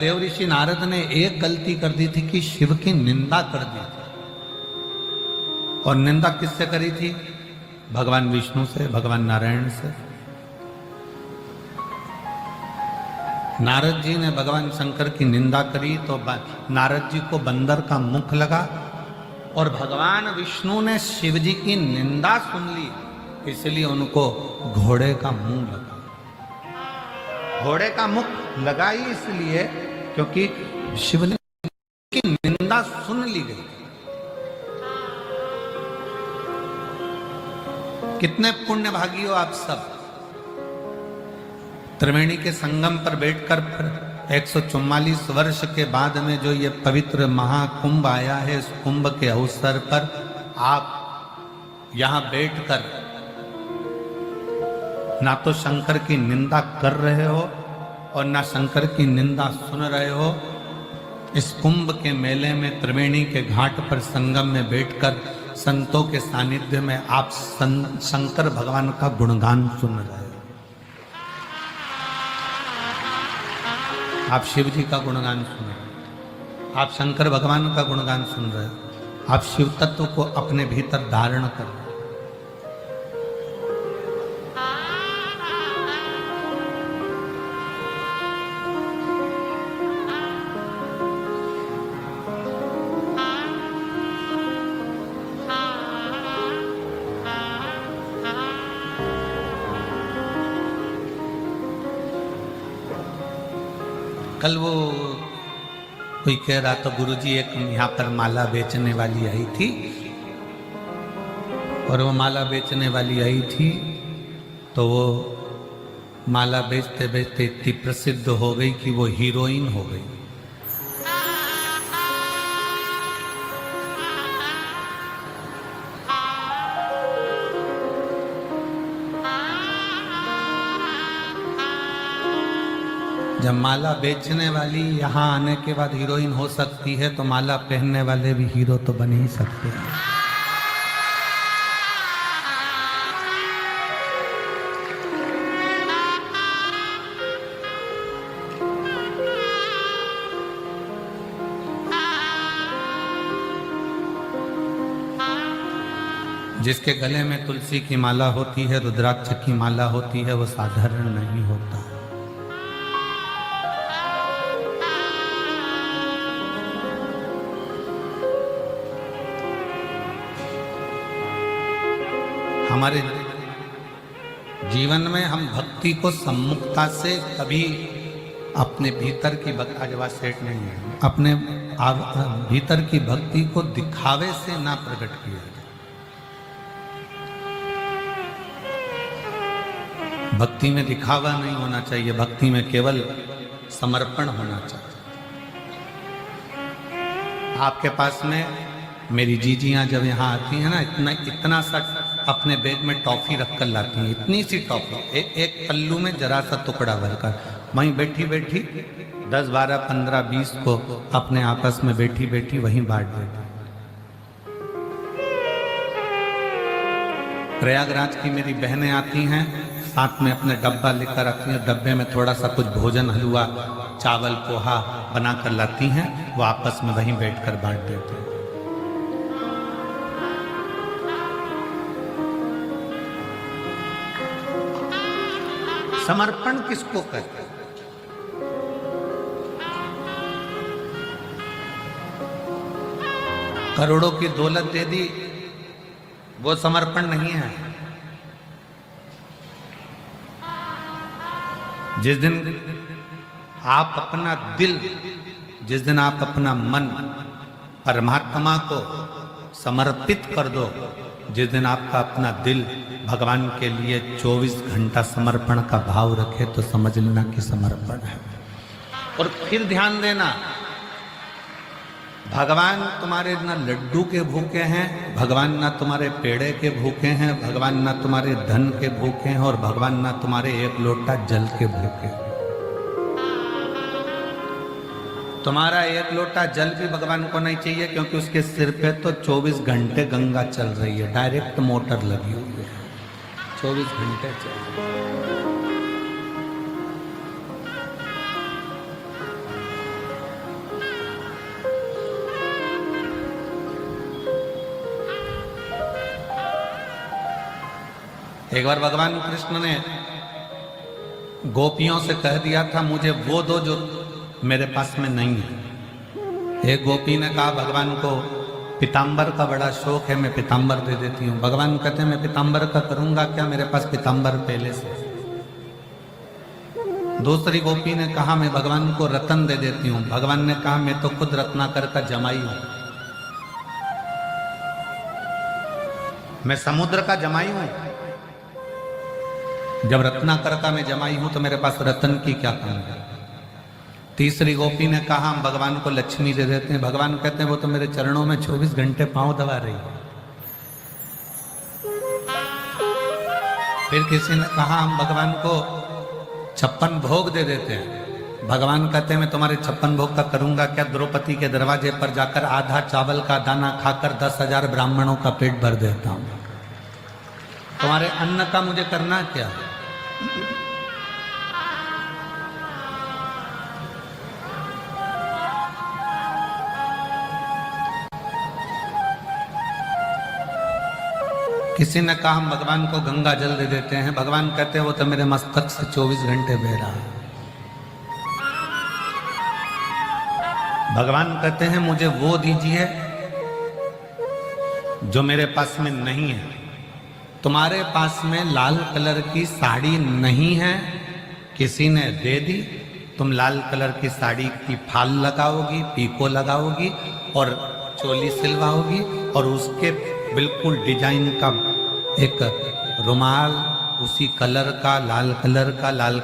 देव ऋषि नारद ने एक गलती कर दी थी कि शिव की निंदा कर दी थी। और निंदा किससे करी थी? भगवान विष्णु से, भगवान नारायण से। नारद जी ने भगवान शंकर की निंदा करी तो नारद जी को बंदर का मुख लगा, और भगवान विष्णु ने शिव जी की निंदा सुन ली, इसलिए उनको घोड़े का मुंह लगा। घोड़े का मुख लगा ही इसलिए क्योंकि शिव ने की निंदा सुन ली गई। कितने पुण्य भागी हो आप सब। त्रिवेणी के संगम पर बैठकर फिर 144 वर्ष के बाद में जो ये पवित्र महाकुंभ आया है, इस कुंभ के अवसर पर आप यहां बैठकर ना तो शंकर की निंदा कर रहे हो और ना शंकर की निंदा सुन रहे हो। इस कुंभ के मेले में त्रिवेणी के घाट पर संगम में बैठकर संतों के सानिध्य में आप शंकर भगवान का गुणगान सुन रहे हो। आप शिव जी का गुणगान सुन रहे हो, आप शंकर भगवान का गुणगान सुन रहे हो, आप शिव तत्व को अपने भीतर धारण कर रहे हो। कल वो कोई कह रहा था, गुरुजी एक यहाँ पर माला बेचने वाली आई थी, और वो माला बेचने वाली आई थी तो वो माला बेचते बेचते इतनी प्रसिद्ध हो गई कि वो हीरोइन हो गई। जब माला बेचने वाली यहाँ आने के बाद हीरोइन हो सकती है, तो माला पहनने वाले भी हीरो तो बन ही सकते हैं। जिसके गले में तुलसी की माला होती है, रुद्राक्ष की माला होती है, वो साधारण नहीं होता। हमारे जीवन में हम भक्ति को सम्मुखता से कभी अपने भीतर की भक्ति सेठ नहीं है, अपने भीतर की भक्ति को दिखावे से ना प्रकट किया। भक्ति में दिखावा नहीं होना चाहिए, भक्ति में केवल समर्पण होना चाहिए। आपके पास में मेरी जीजियां जब यहाँ आती हैं ना, इतना सा अपने बैग में टॉफी रख कर लाती हैं, इतनी सी टॉफी, एक पल्लू में जरा सा टुकड़ा भरकर, वहीं बैठी बैठी 10, 12, 15, 20 को अपने आपस में बैठी बैठी वहीं बांट देती। प्रयागराज की मेरी बहनें आती हैं, साथ में अपने डब्बा लेकर आती हैं, डब्बे में थोड़ा सा कुछ भोजन, हलवा, चावल, पोहा बना कर लाती हैं, वो आपस में वहीं बैठकर बांट देते हैं। समर्पण किसको कहते हैं? करोड़ों की दौलत दे दी, वो समर्पण नहीं है। जिस दिन आप अपना दिल, जिस दिन आप अपना मन परमात्मा को समर्पित कर दो, जिस दिन आपका अपना दिल भगवान के लिए 24 घंटा समर्पण का भाव रखे, तो समझ लेना कि समर्पण है। और फिर ध्यान देना, भगवान तुम्हारे ना लड्डू के भूखे हैं, भगवान ना तुम्हारे पेड़े के भूखे हैं, भगवान ना तुम्हारे धन के भूखे हैं, और भगवान ना तुम्हारे एक लोटा जल के भूखे हैं। तुम्हारा एक लोटा जल भी भगवान को नहीं चाहिए, क्योंकि उसके सिर पे तो 24 घंटे गंगा चल रही है, डायरेक्ट मोटर लगी हुई है, 24 घंटे चल रही है। एक बार भगवान कृष्ण ने गोपियों से कह दिया था मुझे वो दो जो मेरे पास में नहीं है। एक गोपी ने कहा भगवान को पीताम्बर का बड़ा शौक है, मैं पीताम्बर दे देती हूँ। भगवान कहते हैं मैं पीताम्बर का करूंगा क्या, मेरे पास पीताम्बर पहले से। दूसरी गोपी ने कहा मैं भगवान को रतन दे देती हूँ। भगवान ने कहा मैं तो खुद रत्नाकर का जमाई हूं, मैं समुद्र का जमाई हूं। जब रत्नाकर का मैं जमाई हूं तो मेरे पास रतन की क्या कमी है। तीसरी गोपी ने कहा हम भगवान को लक्ष्मी दे देते हैं। भगवान कहते हैं वो तो मेरे चरणों में 24 घंटे पांव दबा रही है। फिर किसी ने कहा हम भगवान को 56 भोग दे देते हैं। भगवान कहते हैं मैं तुम्हारे 56 भोग का करूंगा क्या, द्रौपदी के दरवाजे पर जाकर आधा चावल का दाना खाकर 10,000 ब्राह्मणों का पेट भर देता हूं। तुम्हारे अन्न का मुझे करना क्या। किसी ने कहा हम भगवान को गंगा जल दे देते हैं। भगवान कहते हैं वो तो मेरे मस्तक से 24 घंटे बह रहा है। भगवान कहते हैं मुझे वो दीजिए जो मेरे पास में नहीं है। तुम्हारे पास में लाल कलर की साड़ी नहीं है, किसी ने दे दी, तुम लाल कलर की साड़ी की फाल लगाओगी, पीको लगाओगी और चोली सिलवाओगी और उसके बिल्कुल डिजाइन का एक रुमाल उसी कलर का, लाल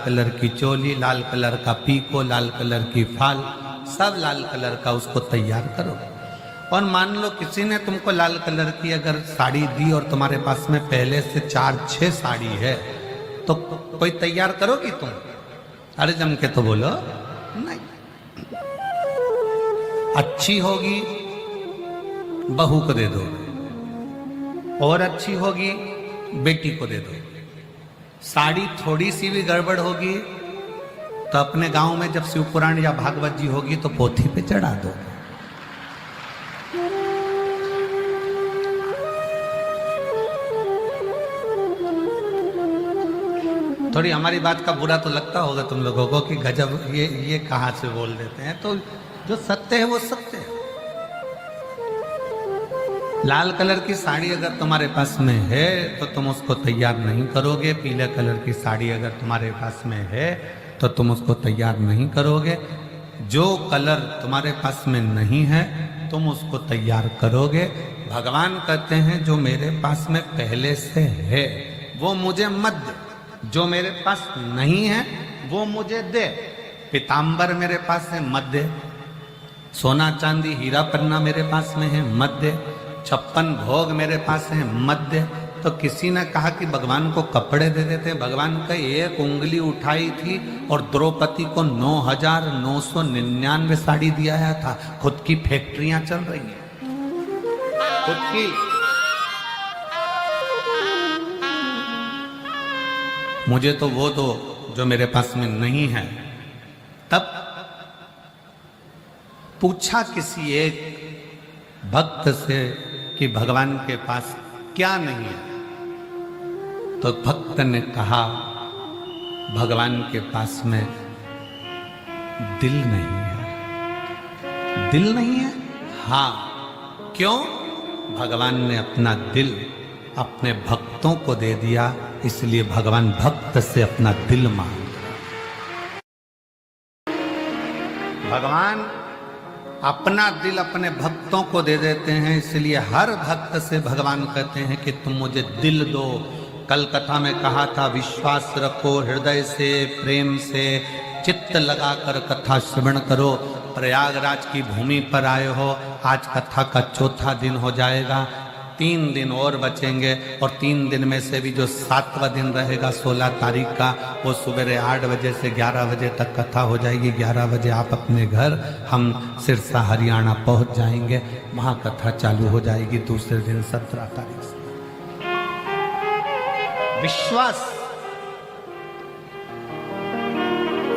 कलर की चोली, लाल कलर का पीको, लाल कलर की फाल, सब लाल कलर का उसको तैयार करो। और मान लो किसी ने तुमको लाल कलर की अगर साड़ी दी और तुम्हारे पास में पहले से 4-6 साड़ी है तो कोई तैयार करोगी तुम? अरे जम के तो बोलो नहीं। अच्छी होगी बहू को दे दो, और अच्छी होगी बेटी को दे दो। साड़ी थोड़ी सी भी गड़बड़ होगी तो अपने गांव में जब शिवपुराण या भागवत जी होगी तो पोथी पे चढ़ा दो। थोड़ी हमारी बात का बुरा तो लगता होगा तुम लोगों को कि गजब ये कहां से बोल देते हैं। तो जो सत्य है वो सत्य है। लाल कलर की साड़ी अगर तुम्हारे पास में है तो तुम उसको तैयार नहीं करोगे। पीले कलर की साड़ी अगर तुम्हारे पास में है तो तुम उसको तैयार नहीं करोगे। जो कलर तुम्हारे पास में नहीं है तुम उसको तैयार करोगे। भगवान कहते हैं जो मेरे पास में पहले से है वो मुझे मत दे, जो मेरे पास नहीं है वो मुझे दे। पीताम्बर मेरे पास है मत दे, सोना चांदी हीरा पन्ना मेरे पास में है मत दे, 56 भोग मेरे पास है मत दे। तो किसी ने कहा कि भगवान को कपड़े दे देते। भगवान का एक उंगली उठाई थी और द्रौपदी को 9,999 साड़ी दिया था। खुद की फैक्ट्रियां चल रही हैं, खुद की। मुझे तो वो दो जो मेरे पास में नहीं है। तब पूछा किसी एक भक्त से कि भगवान के पास क्या नहीं है, तो भक्त ने कहा भगवान के पास में दिल नहीं है। दिल नहीं है? हाँ। क्यों? भगवान ने अपना दिल अपने भक्तों को दे दिया, इसलिए भगवान भक्त से अपना दिल मांग। भगवान अपना दिल अपने भक्तों को दे देते हैं, इसलिए हर भक्त से भगवान कहते हैं कि तुम मुझे दिल दो। कल कथा में कहा था विश्वास रखो, हृदय से प्रेम से चित्त लगाकर कथा श्रवण करो। प्रयागराज की भूमि पर आए हो, आज कथा का 4था दिन हो जाएगा। 3 दिन और बचेंगे और 3 दिन में से भी जो 7वां दिन रहेगा 16 तारीख का, वो सुबह 8 बजे से 11 बजे तक कथा हो जाएगी। 11 बजे आप अपने घर, हम सिरसा हरियाणा पहुंच जाएंगे, वहां कथा चालू हो जाएगी दूसरे दिन 17 तारीख से। विश्वास,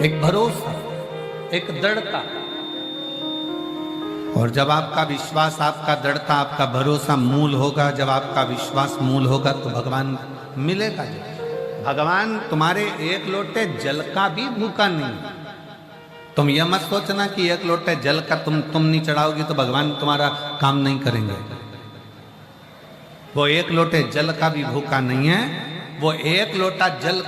एक भरोसा, एक दृढ़ता। और जब आपका विश्वास, आपका दृढ़ता, आपका भरोसा मूल होगा, जब आपका विश्वास मूल होगा तो भगवान मिलेगा। जो भगवान तुम्हारे एक लोटे जल का भी भूखा नहीं। तुम यह मत सोचना कि एक लोटे जल का तुम नहीं चढ़ाओगी तो भगवान तुम्हारा काम नहीं करेंगे। वो एक लोटे जल का भी भूखा नहीं है। वो एक लोटा जल